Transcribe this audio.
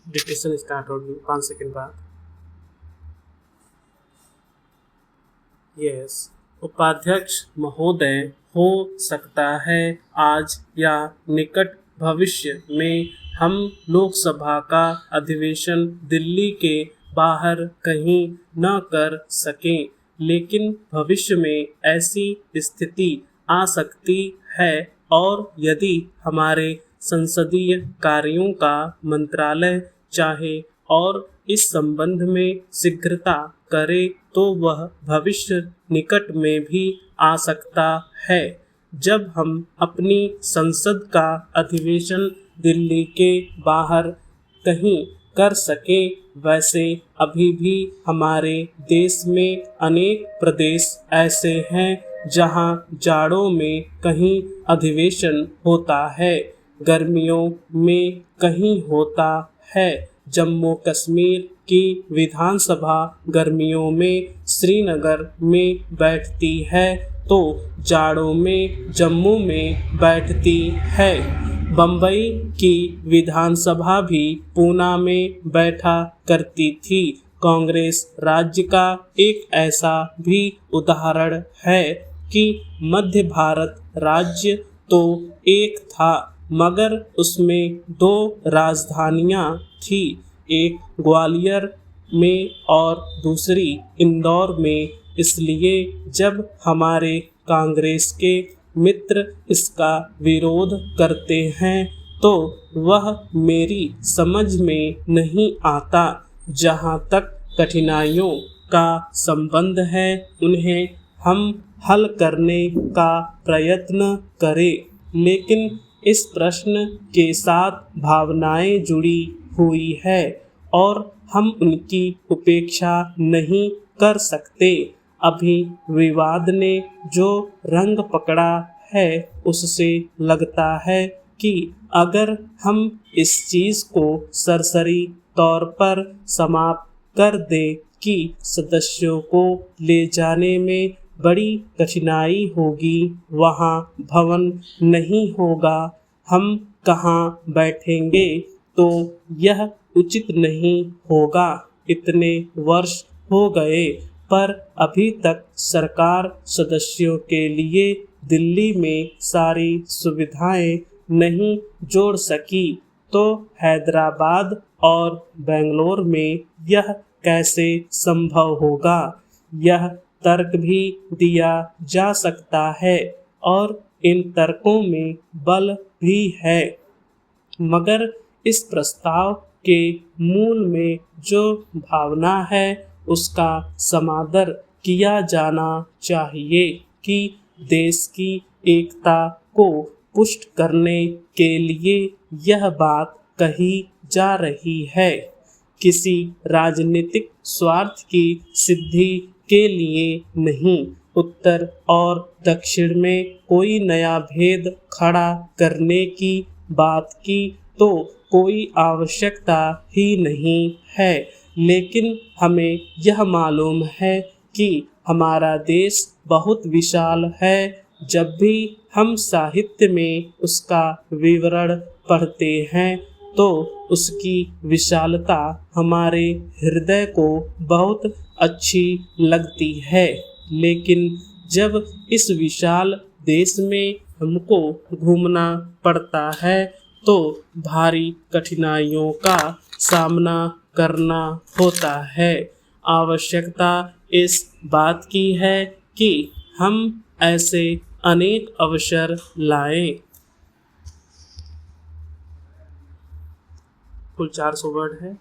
Dictation start होगी 5 second बाद। Yes, उपाध्यक्ष महोदय, हो सकता है आज या निकट भविष्य में हम लोकसभा का अधिवेशन दिल्ली के बाहर कहीं न कर सकें, लेकिन भविष्य में ऐसी स्थिति आ सकती है और यदि हमारे संसदीय कार्यों का मंत्रालय चाहे और इस संबंध में शीघ्रता करे तो वह भविष्य निकट में भी आ सकता है, जब हम अपनी संसद का अधिवेशन दिल्ली के बाहर कहीं कर सके। वैसे अभी भी हमारे देश में अनेक प्रदेश ऐसे हैं जहां जाड़ों में कहीं अधिवेशन होता है, गर्मियों में कहीं होता है। जम्मू कश्मीर की विधानसभा गर्मियों में श्रीनगर में बैठती है तो जाड़ों में जम्मू में बैठती है। बम्बई की विधानसभा भी पूना में बैठा करती थी। कांग्रेस राज्य का एक ऐसा भी उदाहरण है कि मध्य भारत राज्य तो एक था मगर उसमें 2 राजधानियां थी, एक ग्वालियर में और दूसरी इंदौर में। इसलिए जब हमारे कांग्रेस के मित्र इसका विरोध करते हैं तो वह मेरी समझ में नहीं आता। जहाँ तक कठिनाइयों का संबंध है उन्हें हम हल करने का प्रयत्न करें, लेकिन इस प्रश्न के साथ भावनाएं जुड़ी हुई है और हम उनकी उपेक्षा नहीं कर सकते। अभी विवाद ने जो रंग पकड़ा है उससे लगता है कि अगर हम इस चीज को सरसरी तौर पर समाप्त कर दें कि सदस्यों को ले जाने में बड़ी कठिनाई होगी, वहाँ भवन नहीं होगा, हम कहाँ बैठेंगे, तो यह उचित नहीं होगा। इतने वर्ष हो गए पर अभी तक सरकार सदस्यों के लिए दिल्ली में सारी सुविधाएं नहीं जोड़ सकी, तो हैदराबाद और बेंगलोर में यह कैसे संभव होगा। यह तर्क भी दिया जा सकता है और इन तर्कों में बल भी है, मगर इस प्रस्ताव के मूल में जो भावना है उसका समादर किया जाना चाहिए कि देश की एकता को पुष्ट करने के लिए यह बात कही जा रही है। किसी राजनीतिक स्वार्थ की सिद्धि के लिए नहीं, उत्तर और दक्षिण में कोई नया भेद खड़ा करने की बात की तो कोई आवश्यकता ही नहीं है, लेकिन हमें यह मालूम है कि हमारा देश बहुत विशाल है। जब भी हम साहित्य में उसका विवरण पढ़ते हैं तो उसकी विशालता हमारे हृदय को बहुत अच्छी लगती है, लेकिन जब इस विशाल देश में हमको घूमना पड़ता है तो भारी कठिनाइयों का सामना करना होता है। आवश्यकता इस बात की है कि हम ऐसे अनेक अवसर लाएं। कुल 400 वर्ड है।